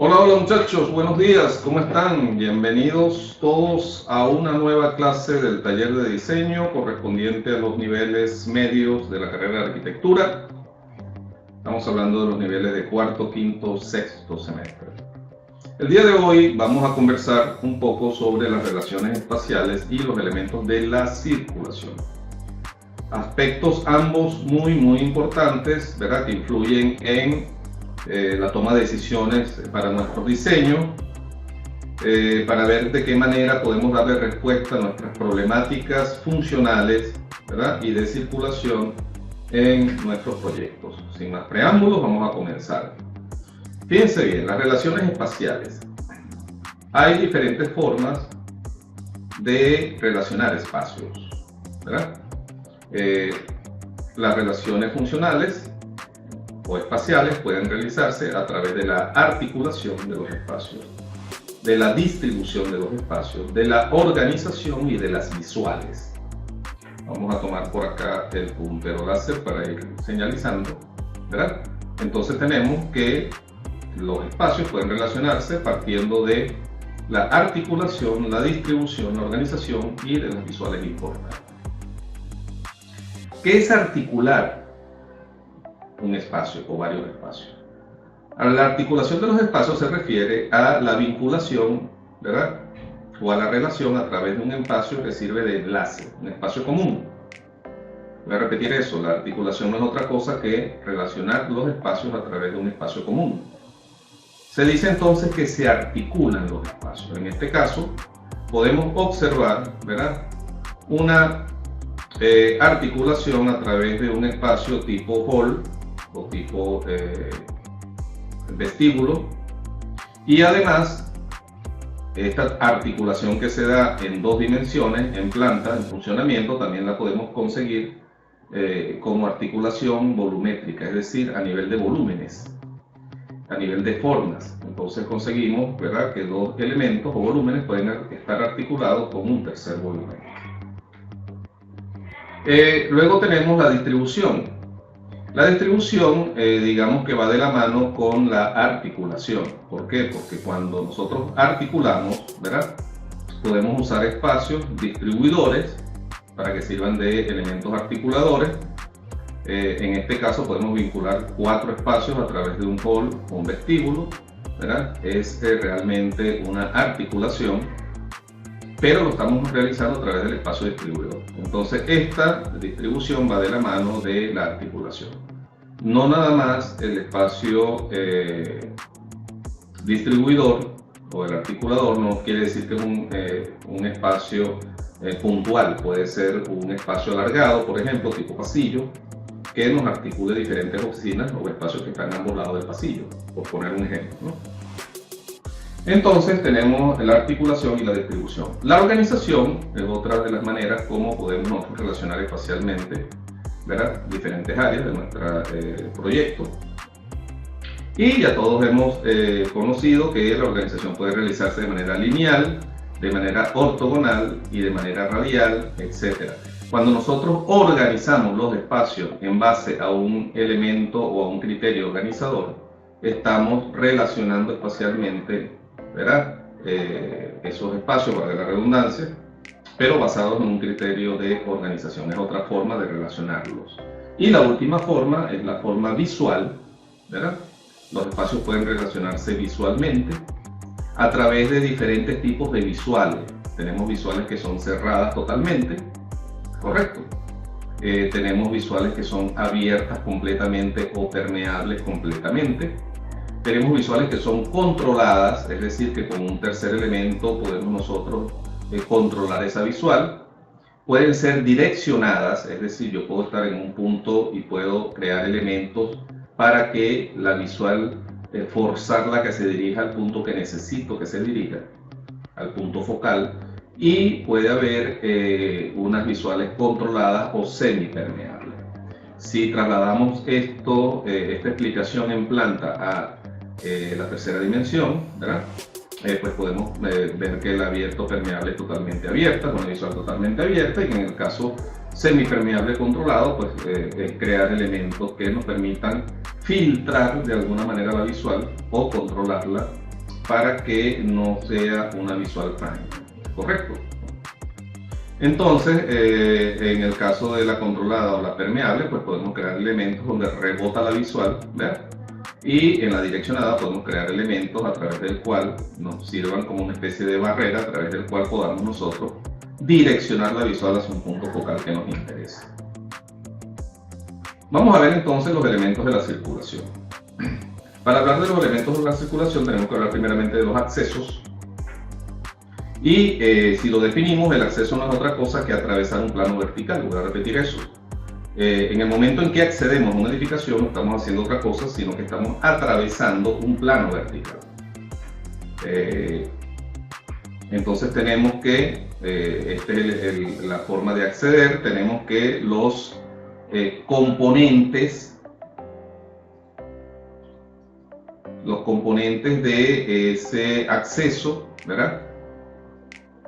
Hola, hola muchachos, buenos días, ¿cómo están? Bienvenidos todos a una nueva clase del taller de diseño correspondiente a los niveles medios de la carrera de arquitectura. Estamos hablando de los niveles de cuarto, quinto, sexto semestre. El día de hoy vamos a conversar un poco sobre las relaciones espaciales y los elementos de la circulación. Aspectos ambos muy importantes, ¿verdad? Que influyen en la toma de decisiones para nuestro diseño, para ver de qué manera podemos darle respuesta a nuestras problemáticas funcionales, ¿verdad? Y de circulación en nuestros proyectos. Sin más preámbulos, vamos a comenzar. Fíjense bien, las relaciones espaciales. Hay diferentes formas de relacionar espacios, ¿verdad? Las relaciones funcionales o espaciales pueden realizarse a través de la articulación de los espacios, de la distribución de los espacios, de la organización y de las visuales. Vamos a tomar por acá el puntero láser para ir señalizando, ¿verdad? Entonces tenemos que los espacios pueden relacionarse partiendo de la articulación, la distribución, la organización y de las visuales importantes. ¿Qué es articular un espacio o varios espacios? A la articulación de los espacios se refiere a la vinculación, ¿verdad? O a la relación a través de un espacio que sirve de enlace, un espacio común. Voy a repetir eso, la articulación no es otra cosa que relacionar los espacios a través de un espacio común. Se dice entonces que se articulan los espacios. En este caso, podemos observar, ¿verdad? Una articulación a través de un espacio tipo hall o tipo vestíbulo, y además esta articulación que se da en dos dimensiones, en planta, en funcionamiento, también la podemos conseguir como articulación volumétrica, es decir, a nivel de volúmenes, a nivel de formas. Entonces conseguimos, ¿verdad?, que dos elementos o volúmenes pueden estar articulados con un tercer volumen. Luego tenemos la distribución. La distribución, digamos que va de la mano con la articulación. ¿Por qué? Porque cuando nosotros articulamos, ¿verdad?, podemos usar espacios distribuidores para que sirvan de elementos articuladores. En este caso podemos vincular 4 espacios a través de un hall o un vestíbulo, ¿verdad? Es realmente una articulación, pero lo estamos realizando a través del espacio distribuidor. Entonces esta distribución va de la mano de la articulación. No nada más el espacio distribuidor o el articulador no quiere decir que es un espacio puntual. Puede ser un espacio alargado, por ejemplo, tipo pasillo, que nos articule diferentes oficinas o espacios que están a ambos lados del pasillo, por poner un ejemplo, ¿no? Entonces tenemos la articulación y la distribución. La organización es otra de las maneras como podemos nosotros relacionar espacialmente, ¿verdad?, diferentes áreas de nuestro proyecto. Y ya todos hemos conocido que la organización puede realizarse de manera lineal, de manera ortogonal y de manera radial, etc. Cuando nosotros organizamos los espacios en base a un elemento o a un criterio organizador, estamos relacionando espacialmente, ¿verdad?, esos espacios, para la redundancia, pero basados en un criterio de organización. Es otra forma de relacionarlos. Y la última forma es la forma visual, ¿verdad? Los espacios pueden relacionarse visualmente a través de diferentes tipos de visuales. Tenemos visuales que son cerradas totalmente, ¿correcto? Tenemos visuales que son abiertas completamente o permeables completamente. Tenemos visuales que son controladas, es decir, que con un tercer elemento podemos nosotros controlar esa visual. Pueden ser direccionadas, es decir, yo puedo estar en un punto y puedo crear elementos para que la visual, forzarla a que se dirija al punto que necesito que se dirija, al punto focal. Y puede haber unas visuales controladas o semipermeables. Si trasladamos esta explicación en planta a la tercera dimensión, ¿verdad?, pues podemos ver que el abierto permeable es totalmente abierta, con la visual totalmente abierta, y que en el caso semipermeable controlado, pues es crear elementos que nos permitan filtrar de alguna manera la visual o controlarla para que no sea una visual prime, ¿correcto? Entonces, en el caso de la controlada o la permeable, pues podemos crear elementos donde rebota la visual, ¿verdad? Y en la direccionada podemos crear elementos a través del cual nos sirvan como una especie de barrera, a través del cual podamos nosotros direccionar la visual hacia un punto focal que nos interese. Vamos a ver entonces los elementos de la circulación. Para hablar de los elementos de la circulación tenemos que hablar primeramente de los accesos. Y si lo definimos, el acceso no es otra cosa que atravesar un plano vertical. Voy a repetir eso. En el momento en que accedemos a una edificación no estamos haciendo otra cosa, sino que estamos atravesando un plano vertical. Entonces tenemos que, esta es la forma de acceder, tenemos que los componentes de ese acceso, ¿verdad?,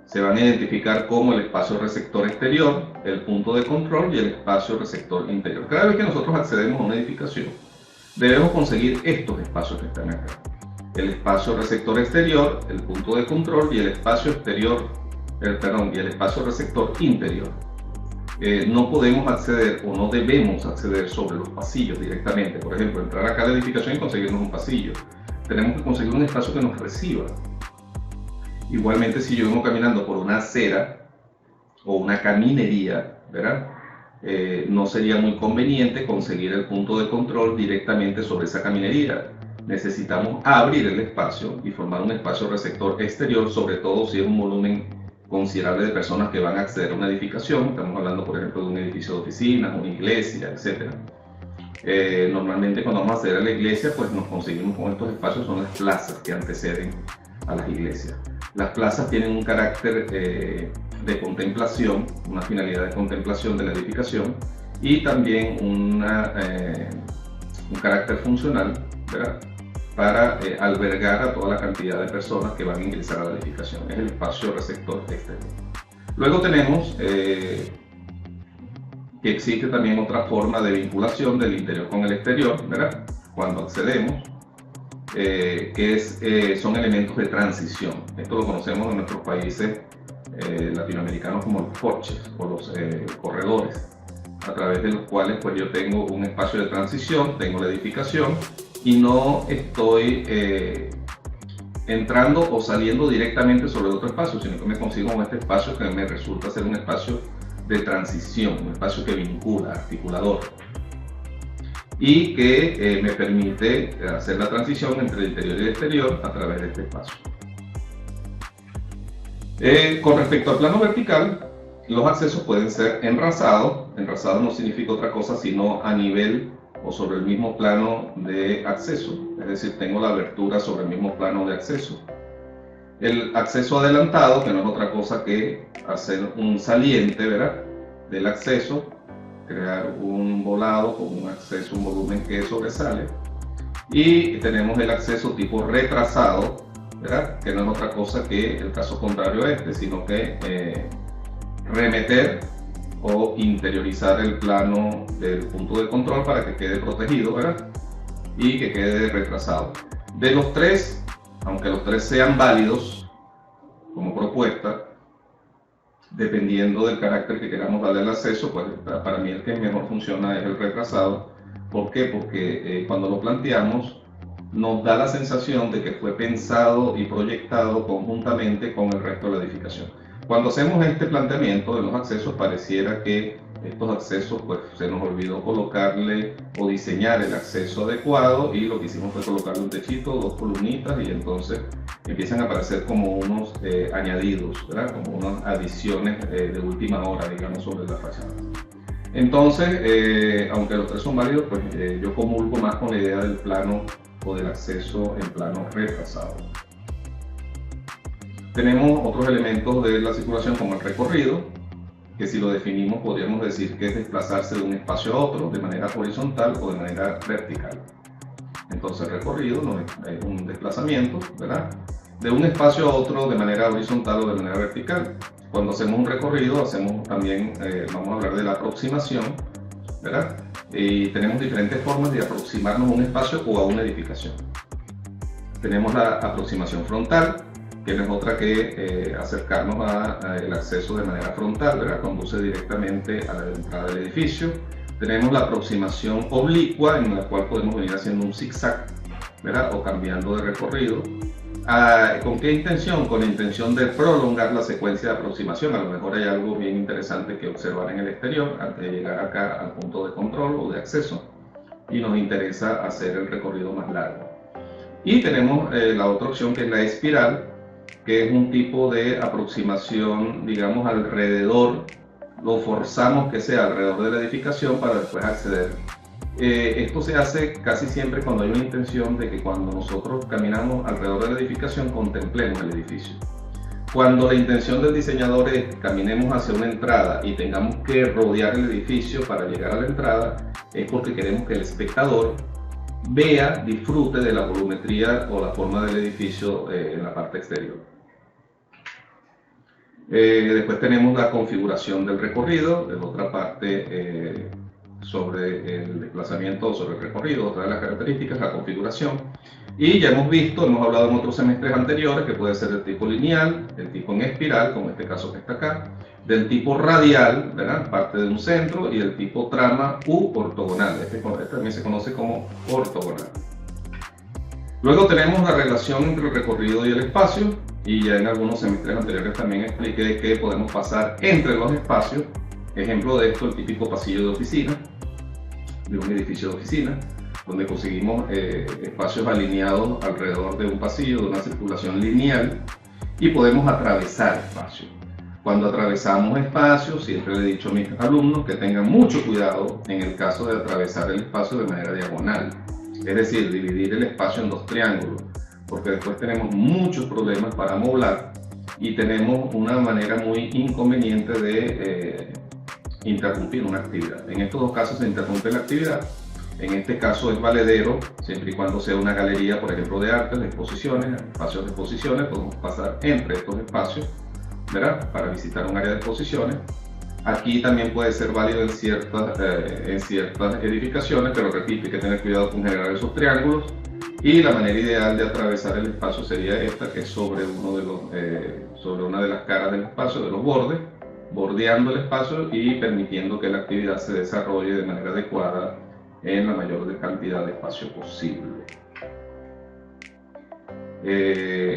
se van a identificar como el espacio receptor exterior, el punto de control y el espacio receptor interior. Cada vez que nosotros accedemos a una edificación, debemos conseguir estos espacios que están acá. El espacio receptor exterior, el punto de control y el espacio exterior, y el espacio receptor interior. No podemos acceder o no debemos acceder sobre los pasillos directamente. Por ejemplo, entrar acá a la edificación y conseguirnos un pasillo. Tenemos que conseguir un espacio que nos reciba. Igualmente, si yo vengo caminando por una acera o una caminería, ¿verdad?, no sería muy conveniente conseguir el punto de control directamente sobre esa caminería. Necesitamos abrir el espacio y formar un espacio receptor exterior, sobre todo si es un volumen considerable de personas que van a acceder a una edificación. Estamos hablando, por ejemplo, de un edificio de oficinas, una iglesia, etc. Normalmente cuando vamos a acceder a la iglesia, pues nos conseguimos con estos espacios, son las plazas que anteceden a las iglesias. Las plazas tienen un carácter de contemplación, una finalidad de contemplación de la edificación, y también un carácter funcional, ¿verdad?, para albergar a toda la cantidad de personas que van a ingresar a la edificación. Es el espacio receptor exterior. Luego tenemos que existe también otra forma de vinculación del interior con el exterior, ¿verdad?, cuando accedemos, son elementos de transición. Esto lo conocemos en nuestros países latinoamericanos como los porches o los corredores, a través de los cuales pues yo tengo un espacio de transición, tengo la edificación y no estoy entrando o saliendo directamente sobre otro espacio, sino que me consigo con este espacio que me resulta ser un espacio de transición, un espacio que vincula, articulador, y que me permite hacer la transición entre el interior y el exterior a través de este espacio. Con respecto al plano vertical, los accesos pueden ser enrasados. Enrasado no significa otra cosa sino a nivel o sobre el mismo plano de acceso, es decir, tengo la abertura sobre el mismo plano de acceso. El acceso adelantado, que no es otra cosa que hacer un saliente, ¿verdad?, del acceso, crear un volado con un acceso, un volumen que sobresale. Y tenemos el acceso tipo retrasado, ¿verdad?, que no es otra cosa que el caso contrario a este, sino que remeter o interiorizar el plano del punto de control para que quede protegido, ¿verdad?, y que quede retrasado. De los tres, aunque los tres sean válidos como propuesta, dependiendo del carácter que queramos darle al acceso, pues para mí el que mejor funciona es el retrasado. ¿Por qué? Porque cuando lo planteamos nos da la sensación de que fue pensado y proyectado conjuntamente con el resto de la edificación. Cuando hacemos este planteamiento de los accesos, pareciera que estos accesos, pues se nos olvidó colocarle o diseñar el acceso adecuado, y lo que hicimos fue colocarle un techito, dos columnitas, y entonces empiezan a aparecer como unos añadidos, ¿verdad?, como unas adiciones de última hora, digamos, sobre la fachada. Entonces, aunque los tres son válidos, pues yo comulgo más con la idea del plano o del acceso en plano retrasado. Tenemos otros elementos de la circulación como el recorrido, que si lo definimos podríamos decir que es desplazarse de un espacio a otro de manera horizontal o de manera vertical. Entonces el recorrido no es un desplazamiento, ¿verdad?, de un espacio a otro de manera horizontal o de manera vertical. Cuando hacemos un recorrido hacemos también, vamos a hablar de la aproximación, ¿verdad?, y tenemos diferentes formas de aproximarnos a un espacio o a una edificación. Tenemos la aproximación frontal, que no es otra que acercarnos al acceso de manera frontal, ¿verdad? Conduce directamente a la entrada del edificio. Tenemos la aproximación oblicua, en la cual podemos venir haciendo un zigzag, ¿verdad? O cambiando de recorrido. ¿Con qué intención? Con la intención de prolongar la secuencia de aproximación. A lo mejor hay algo bien interesante que observar en el exterior antes de llegar acá al punto de control o de acceso, y nos interesa hacer el recorrido más largo. Y tenemos la otra opción, que es la espiral, que es un tipo de aproximación, digamos, alrededor, lo forzamos que sea alrededor de la edificación para después acceder. Esto se hace casi siempre cuando hay una intención de que cuando nosotros caminamos alrededor de la edificación contemplemos el edificio. Cuando la intención del diseñador es que caminemos hacia una entrada y tengamos que rodear el edificio para llegar a la entrada, es porque queremos que el espectador vea, disfrute de la volumetría o la forma del edificio en la parte exterior. Después tenemos la configuración del recorrido, es otra parte sobre el desplazamiento o sobre el recorrido, otra de las características, la configuración. Y ya hemos hablado en otros semestres anteriores, que puede ser del tipo lineal, el tipo en espiral, como este caso que está acá, del tipo radial, ¿verdad? Parte de un centro, y el tipo trama u ortogonal. Este también se conoce como ortogonal. Luego tenemos la relación entre el recorrido y el espacio, y ya en algunos semestres anteriores también expliqué que podemos pasar entre los espacios. Ejemplo de esto, el típico pasillo de oficina, de un edificio de oficina, donde conseguimos espacios alineados alrededor de un pasillo, de una circulación lineal, y podemos atravesar espacios. Cuando atravesamos espacios, siempre le he dicho a mis alumnos que tengan mucho cuidado en el caso de atravesar el espacio de manera diagonal, es decir, dividir el espacio en dos triángulos, porque después tenemos muchos problemas para amoblar y tenemos una manera muy inconveniente de interrumpir una actividad. En estos dos casos se interrumpe la actividad. En este caso es valedero, siempre y cuando sea una galería, por ejemplo, de arte, de exposiciones, espacios de exposiciones, podemos pasar entre estos espacios, ¿verdad? Para visitar un área de exposiciones. Aquí también puede ser válido en ciertas edificaciones, pero repito, hay que tener cuidado con generar esos triángulos. Y la manera ideal de atravesar el espacio sería esta, que es sobre una de las caras del espacio, de los bordes, bordeando el espacio y permitiendo que la actividad se desarrolle de manera adecuada en la mayor cantidad de espacio posible.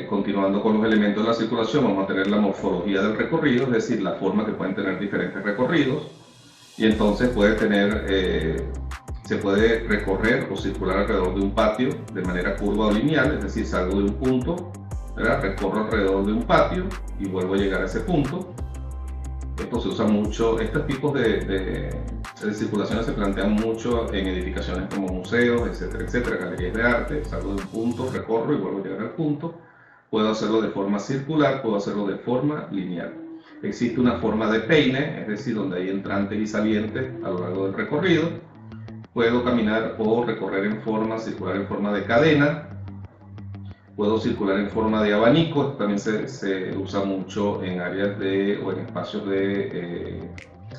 Continuando con los elementos de la circulación, vamos a tener la morfología del recorrido, es decir, la forma que pueden tener diferentes recorridos, y entonces se puede recorrer o circular alrededor de un patio de manera curva o lineal, es decir, salgo de un punto, ¿verdad? Recorro alrededor de un patio y vuelvo a llegar a ese punto. Esto se usa mucho, estos tipos de circulaciones se plantean mucho en edificaciones como museos, etcétera, etcétera, galerías de arte. Salgo de un punto, recorro y vuelvo a llegar al punto. Puedo hacerlo de forma circular, puedo hacerlo de forma lineal. Existe una forma de peine, es decir, donde hay entrantes y salientes a lo largo del recorrido. Puedo caminar o recorrer en forma, circular en forma de cadena. Puedo circular en forma de abanico, también se usa mucho en áreas o en espacios de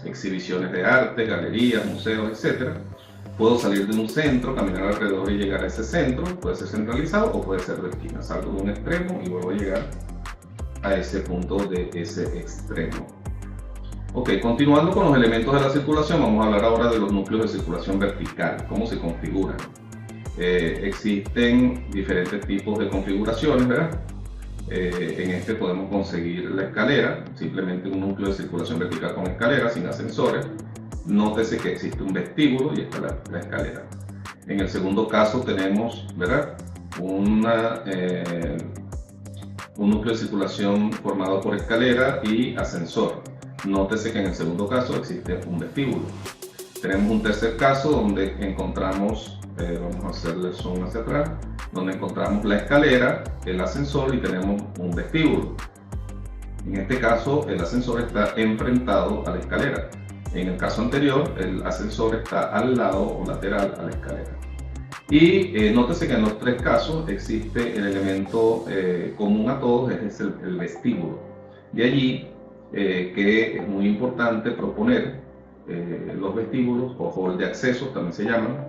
exhibiciones de arte, galerías, museos, etc. Puedo salir de un centro, caminar alrededor y llegar a ese centro, puede ser centralizado o puede ser de esquina. Salgo de un extremo y vuelvo a llegar a ese punto de ese extremo. Ok, continuando con los elementos de la circulación, vamos a hablar ahora de los núcleos de circulación vertical, cómo se configuran. Existen diferentes tipos de configuraciones, ¿verdad? En este podemos conseguir la escalera, simplemente un núcleo de circulación vertical con escalera, sin ascensores. Nótese que existe un vestíbulo y está la escalera. En el segundo caso tenemos, ¿verdad? Un núcleo de circulación formado por escalera y ascensor. Nótese que en el segundo caso existe un vestíbulo. Tenemos un tercer caso donde encontramos, vamos a hacerle zoom hacia atrás, donde encontramos la escalera, el ascensor y tenemos un vestíbulo. En este caso el ascensor está enfrentado a la escalera. En el caso anterior el ascensor está al lado o lateral a la escalera. Y nótese que en los tres casos existe el elemento común a todos, es el vestíbulo. De allí que es muy importante proponer los vestíbulos o hall de acceso también se llaman,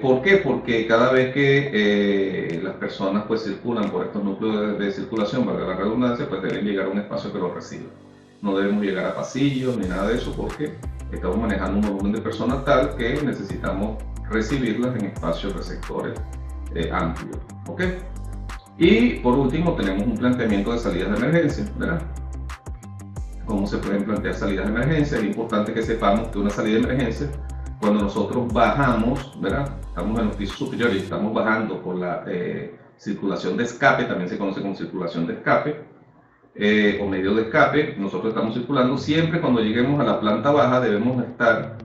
¿Por qué? Porque cada vez que las personas pues circulan por estos núcleos de circulación, valga la redundancia, pues deben llegar a un espacio que los reciba. No debemos llegar a pasillos ni nada de eso porque estamos manejando un volumen de personas tal que necesitamos recibirlas en espacios receptores amplios. ¿Ok? Y por último tenemos un planteamiento de salidas de emergencia, ¿verdad? ¿Cómo se pueden plantear salidas de emergencia? Es importante que sepamos que una salida de emergencia, cuando nosotros bajamos, ¿verdad? Estamos en los pisos superiores y estamos bajando por la circulación de escape, también se conoce como circulación de escape, o medio de escape, nosotros estamos circulando. Siempre cuando lleguemos a la planta baja debemos estar,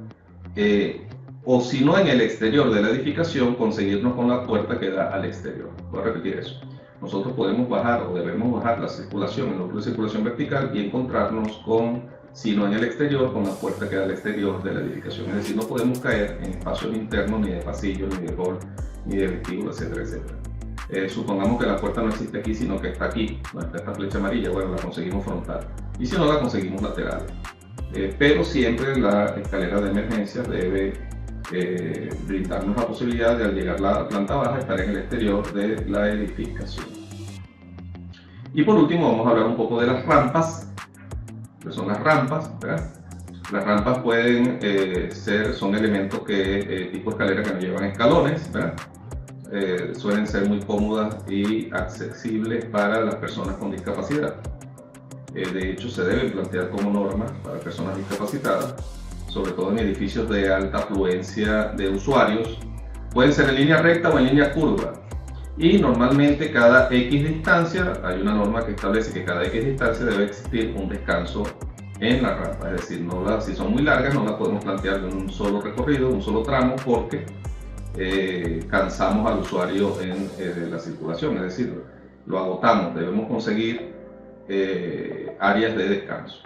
o si no en el exterior de la edificación, conseguirnos con la puerta que da al exterior. Voy a repetir eso. Nosotros podemos bajar o debemos bajar la circulación, el núcleo de circulación vertical, y encontrarnos con, si no en el exterior, con la puerta que da al exterior de la edificación. Es decir, no podemos caer en espacios internos, ni de pasillo, ni de hall, ni de vestíbulo, etcétera, etcétera. Supongamos que la puerta no existe aquí, sino que está aquí, no está esta flecha amarilla, bueno, la conseguimos frontal. Y si no, la conseguimos lateral. Pero siempre la escalera de emergencia debe brindarnos la posibilidad de, al llegar a la planta baja, estar en el exterior de la edificación. Y por último vamos a hablar un poco de las rampas, que son las rampas, ¿verdad? Las rampas pueden son elementos tipo escalera que nos llevan escalones, ¿verdad? Suelen ser muy cómodas y accesibles para las personas con discapacidad. De hecho, se deben plantear como norma para personas discapacitadas, sobre todo en edificios de alta afluencia de usuarios. Pueden ser en línea recta o en línea curva. Y normalmente cada X distancia, hay una norma que establece que cada X distancia debe existir un descanso en la rampa. Es decir, si son muy largas no las podemos plantear en un solo recorrido, un solo tramo, porque cansamos al usuario en la circulación. Es decir, lo agotamos. Debemos conseguir áreas de descanso.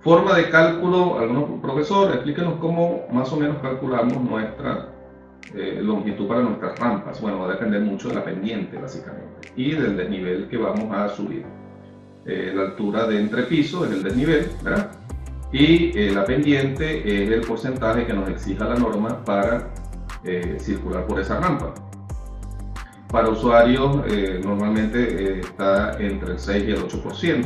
Forma de cálculo, algunos profesores, explíquenos cómo más o menos calculamos nuestra longitud para nuestras rampas. Bueno, va a depender mucho de la pendiente, básicamente, y del desnivel que vamos a subir. La altura de entrepiso es el desnivel, ¿verdad? Y la pendiente es el porcentaje que nos exija la norma para circular por esa rampa. Para usuarios normalmente está entre el 6 y el 8%.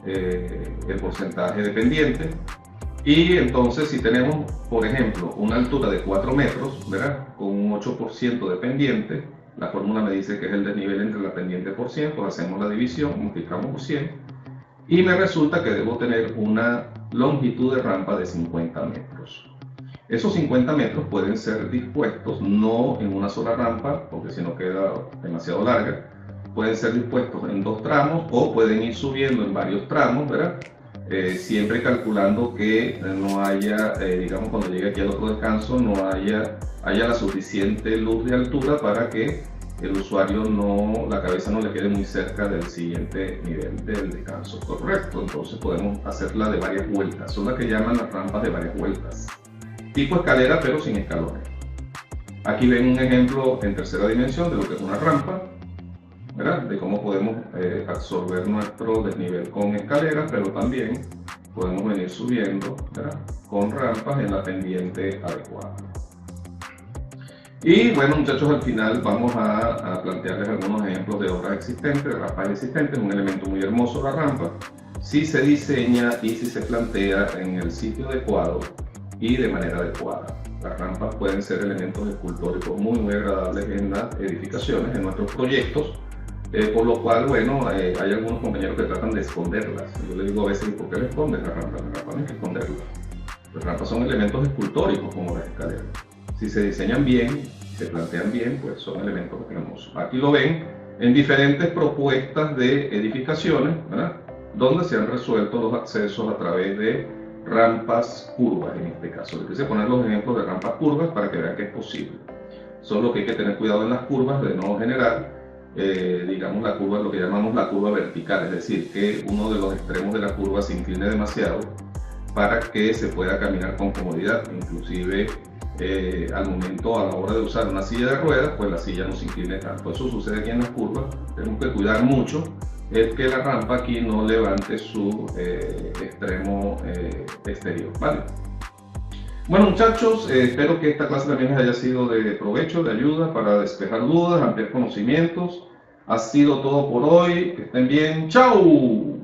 El porcentaje de pendiente. Y entonces, si tenemos, por ejemplo, una altura de 4 metros, ¿verdad? Con un 8% de pendiente, la fórmula me dice que es el desnivel entre la pendiente por 100, pues hacemos la división, multiplicamos por 100, y me resulta que debo tener una longitud de rampa de 50 metros. Esos 50 metros pueden ser dispuestos no en una sola rampa, porque si no queda demasiado larga. Pueden ser dispuestos en 2 tramos o pueden ir subiendo en varios tramos, ¿verdad? Siempre calculando que no haya, digamos, cuando llegue aquí al otro descanso, no haya la suficiente luz de altura para que el usuario la cabeza no le quede muy cerca del siguiente nivel del descanso. Correcto, entonces podemos hacerla de varias vueltas. Son las que llaman las rampas de varias vueltas. Tipo escalera, pero sin escalones. Aquí ven un ejemplo en tercera dimensión de lo que es una rampa, ¿verdad? De cómo podemos absorber nuestro desnivel con escaleras, pero también podemos venir subiendo, ¿verdad? Con rampas en la pendiente adecuada. Y bueno, muchachos, al final vamos a plantearles algunos ejemplos de obras existentes, de rampas existentes. Un elemento muy hermoso, la rampa, si se diseña y si se plantea en el sitio adecuado y de manera adecuada. Las rampas pueden ser elementos escultóricos muy agradables en las edificaciones, en nuestros proyectos. Por lo cual, bueno, hay algunos compañeros que tratan de esconderlas. Yo les digo a veces, ¿por qué le esconden las rampas? Las rampas no hay que esconderlas. Las rampas son elementos escultóricos como las escaleras. Si se diseñan bien, si se plantean bien, pues son elementos hermosos. Aquí lo ven en diferentes propuestas de edificaciones, ¿verdad? Donde se han resuelto los accesos a través de rampas curvas, en este caso. Les quise poner los ejemplos de rampas curvas para que vean que es posible. Solo que hay que tener cuidado en las curvas de no generar digamos, la curva, lo que llamamos la curva vertical, es decir, que uno de los extremos de la curva se incline demasiado para que se pueda caminar con comodidad. Inclusive al momento, a la hora de usar una silla de ruedas, pues la silla no se incline tanto. Eso sucede aquí en las curvas. Tenemos que cuidar mucho es que la rampa aquí no levante su extremo exterior, ¿vale? Bueno, muchachos, espero que esta clase también les haya sido de provecho, de ayuda para despejar dudas, ampliar conocimientos. Ha sido todo por hoy. Que estén bien. ¡Chao!